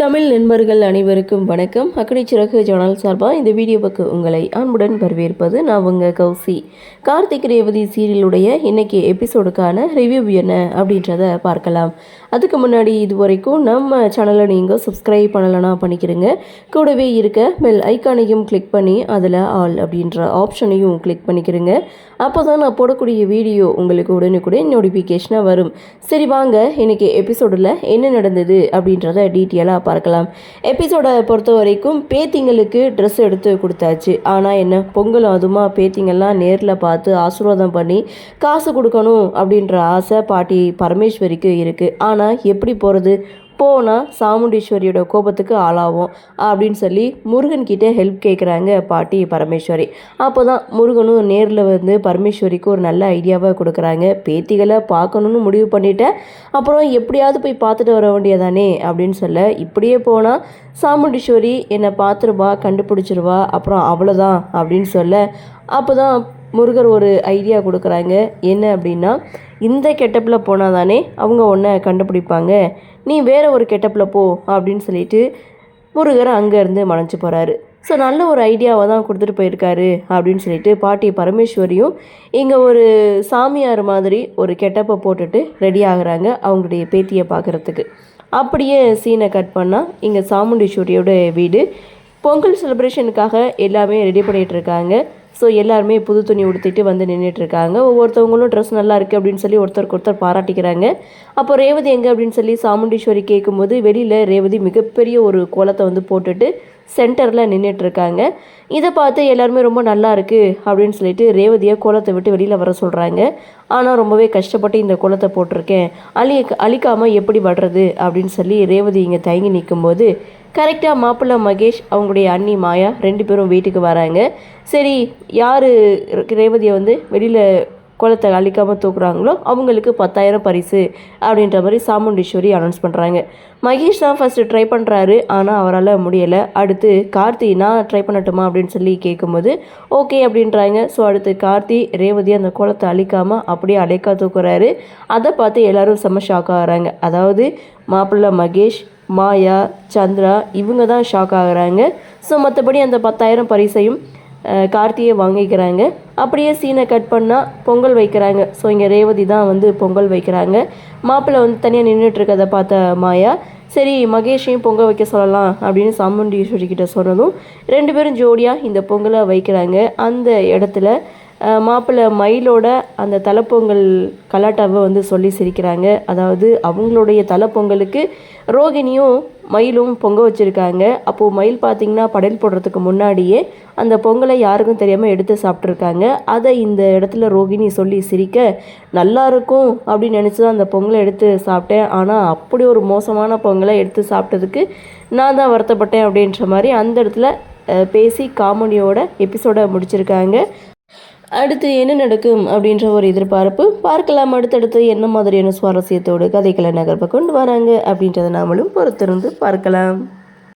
தமிழ் நண்பர்கள் அனைவருக்கும் வணக்கம். அக்கறை சிறகு சேனல் சார்பாக இந்த வீடியோவுக்கு உங்களை அன்புடன் வரவேற்பது நான் உங்கள் கௌசி. கார்த்திக் ரேவதி சீரியலுடைய இன்னைக்கு எபிசோடுக்கான ரிவ்யூ என்ன அப்படின்றத பார்க்கலாம். அதுக்கு முன்னாடி இது வரைக்கும் நம்ம சேனலை நீங்கள் சப்ஸ்கிரைப் பண்ணலைன்னா பண்ணிக்கிறங்க. கூடவே இருக்க பெல் ஐக்கானையும் கிளிக் பண்ணி அதில் ஆல் அப்படின்ற ஆப்ஷனையும் கிளிக் பண்ணிக்கிறங்க. அப்போ தான் நான் போடக்கூடிய வீடியோ உங்களுக்கு உடனுக்குடன் நோட்டிஃபிகேஷனாக வரும். சரி வாங்க இன்னைக்கு எபிசோடில் என்ன நடந்தது அப்படின்றத டீட்டெயிலாக பார்க்கலாம். எபிசோடை பொறுத்த வரைக்கும் பேத்திங்களுக்கு ட்ரெஸ் எடுத்து கொடுத்தாச்சு. ஆனால் என்ன பொங்கல் அதுமா பேத்திங்கெல்லாம் நேரில் பார்த்து ஆசீர்வாதம் பண்ணி காசு கொடுக்கணும் அப்படின்ற ஆசை பாட்டி பரமேஸ்வரிக்கு இருக்குது. ஆனால் எப்படி போகிறது? போனால் சாமுண்டீஸ்வரியோட கோபத்துக்கு ஆளாகும் அப்படின்னு சொல்லி முருகன்கிட்ட ஹெல்ப் கேட்குறாங்க பாட்டி பரமேஸ்வரி. அப்போ தான் முருகனும் நேரில் வந்து பரமேஸ்வரிக்கு ஒரு நல்ல ஐடியாவை கொடுக்குறாங்க. பேத்திகளை பார்க்கணுன்னு முடிவு பண்ணிட்டேன், அப்புறம் எப்படியாவது போய் பார்த்துட்டு வர வேண்டியதானே அப்படின்னு சொல்ல, இப்படியே போனால் சாமுண்டீஸ்வரி என்னை பார்த்துருவா, கண்டுபிடிச்சிருவா, அப்புறம் அவ்வளோதான் அப்படின்னு சொல்ல, அப்போ தான் முருகர் ஒரு ஐடியா கொடுக்குறாங்க. என்ன அப்படின்னா, இந்த கெட்டப்பில் போனால் தானே அவங்க ஒன்றை கண்டுபிடிப்பாங்க, நீ வேறு ஒரு கெட்டப்பில் போ அப்படின்னு சொல்லிட்டு முருகர் அங்கேருந்து மறைஞ்சு போகிறாரு. ஸோ நல்ல ஒரு ஐடியாவை தான் கொடுத்துட்டு போயிருக்காரு அப்படின்னு சொல்லிட்டு பாட்டி பரமேஸ்வரியும் இங்கே ஒரு சாமியார் மாதிரி ஒரு கெட்டப்பை போட்டுட்டு ரெடி ஆகுறாங்க அவங்களுடைய பேத்தியை பார்க்குறதுக்கு. அப்படியே சீனை கட் பண்ணால் இங்கே சாமுண்டீஸ்வரியோட வீடு பொங்கல் செலிப்ரேஷனுக்காக எல்லாமே ரெடி பண்ணிகிட்டு இருக்காங்க. ஸோ எல்லாருமே புது துணி உடுத்திட்டு வந்து நின்றுட்டுருக்காங்க. ஒவ்வொருத்தவங்களும் ட்ரெஸ் நல்லா இருக்குது அப்படின்னு சொல்லி ஒருத்தருக்கு ஒருத்தர் பாராட்டிக்கிறாங்க. அப்போ ரேவதி எங்கே அப்படின்னு சொல்லி சாமுண்டீஸ்வரி கேட்கும்போது வெளியில் ரேவதி மிகப்பெரிய ஒரு கோலத்தை வந்து போட்டுட்டு சென்டரில் நின்றுட்டுருக்காங்க. இதை பார்த்து எல்லாருமே ரொம்ப நல்லா இருக்குது அப்படின்னு சொல்லிட்டு ரேவதியை கோலத்தை விட்டு வெளியில் வர சொல்கிறாங்க. ஆனால் ரொம்பவே கஷ்டப்பட்டு இந்த கோலத்தை போட்டிருக்கேன், அழிக்காமல் எப்படி வர்றது அப்படின்னு சொல்லி ரேவதி இங்கே தயங்கி நிற்கும்போது கரெக்டாக மாப்பிள்ளை மகேஷ் அவங்களுடைய அண்ணி மாயா 2 பேரும் வீட்டுக்கு வராங்க. சரி, யார் ரேவதியை வந்து வெளியில் கோலத்தை அழிக்காமல் தூக்குறாங்களோ அவங்களுக்கு 10,000 பரிசு அப்படின்ற மாதிரி சாமுண்டீஸ்வரி அனௌன்ஸ் பண்ணுறாங்க. மகேஷ் தான் ஃபஸ்ட்டு ட்ரை பண்ணுறாரு, ஆனால் அவரால் முடியலை. அடுத்து கார்த்தி நான் ட்ரை பண்ணட்டுமா அப்படின்னு சொல்லி கேட்கும்போது ஓகே அப்படின்றாங்க. ஸோ அடுத்து கார்த்தி ரேவதி அந்த கோலத்தை அழிக்காமல் அப்படியே அடைக்கா தூக்குறாரு. அதை பார்த்து எல்லோரும் செம்ம ஷாக் ஆகிறாங்க. அதாவது மாப்பிள்ளை மகேஷ், மாயா, சந்திரா இவங்க தான் ஷாக் ஆகுறாங்க. ஸோ மற்றபடி அந்த 10,000 பரிசையும் கார்த்தியை வாங்கிக்கிறாங்க. அப்படியே சீனை கட் பண்ணால் பொங்கல் வைக்கிறாங்க. ஸோ இங்கே ரேவதி தான் வந்து பொங்கல் வைக்கிறாங்க. மாப்பிள்ளை வந்து தனியாக நின்றுட்டுருக்கதை பார்த்த மாயா சரி மகேஷையும் பொங்கல் வைக்க சொல்லலாம் அப்படின்னு சாமுண்டீஸ்வரி கிட்ட சொன்னதும் 2 பேரும் ஜோடியாக இந்த பொங்கலை வைக்கிறாங்க. அந்த இடத்துல மாப்பிள்ளை மயிலோட அந்த தலைப்பொங்கல் கலாட்டாவை வந்து சொல்லி சிரிக்கிறாங்க. அதாவது அவங்களுடைய தலைப்பொங்கலுக்கு ரோகிணியும் மயிலும் பொங்க வச்சுருக்காங்க. அப்போது மயில் பார்த்திங்கன்னா படையல் போடுறதுக்கு முன்னாடியே அந்த பொங்கலை யாருக்கும் தெரியாமல் எடுத்து சாப்பிட்ருக்காங்க. அதை இந்த இடத்துல ரோகிணி சொல்லி சிரிக்க நல்லா இருக்கும் அப்படின்னு நினச்சி தான் அந்த பொங்கலை எடுத்து சாப்பிட்டேன், ஆனால் அப்படி ஒரு மோசமான பொங்கலை எடுத்து சாப்பிட்டதுக்கு நான் தான் வருத்தப்பட்டேன் அப்படின்ற மாதிரி அந்த இடத்துல பேசி காமெடியோட எபிசோடை முடிச்சிருக்காங்க. அடுத்து என்ன நடக்கும் அப்படின்ற ஒரு எதிர்பார்ப்பு பார்க்கலாம். அடுத்தடுத்து என்ன மாதிரியான சுவாரஸ்யத்தோடு கதைகளை நகர்ப்ப கொண்டு வராங்க அப்படின்றத நாமளும் பொறுத்திருந்து பார்க்கலாம்.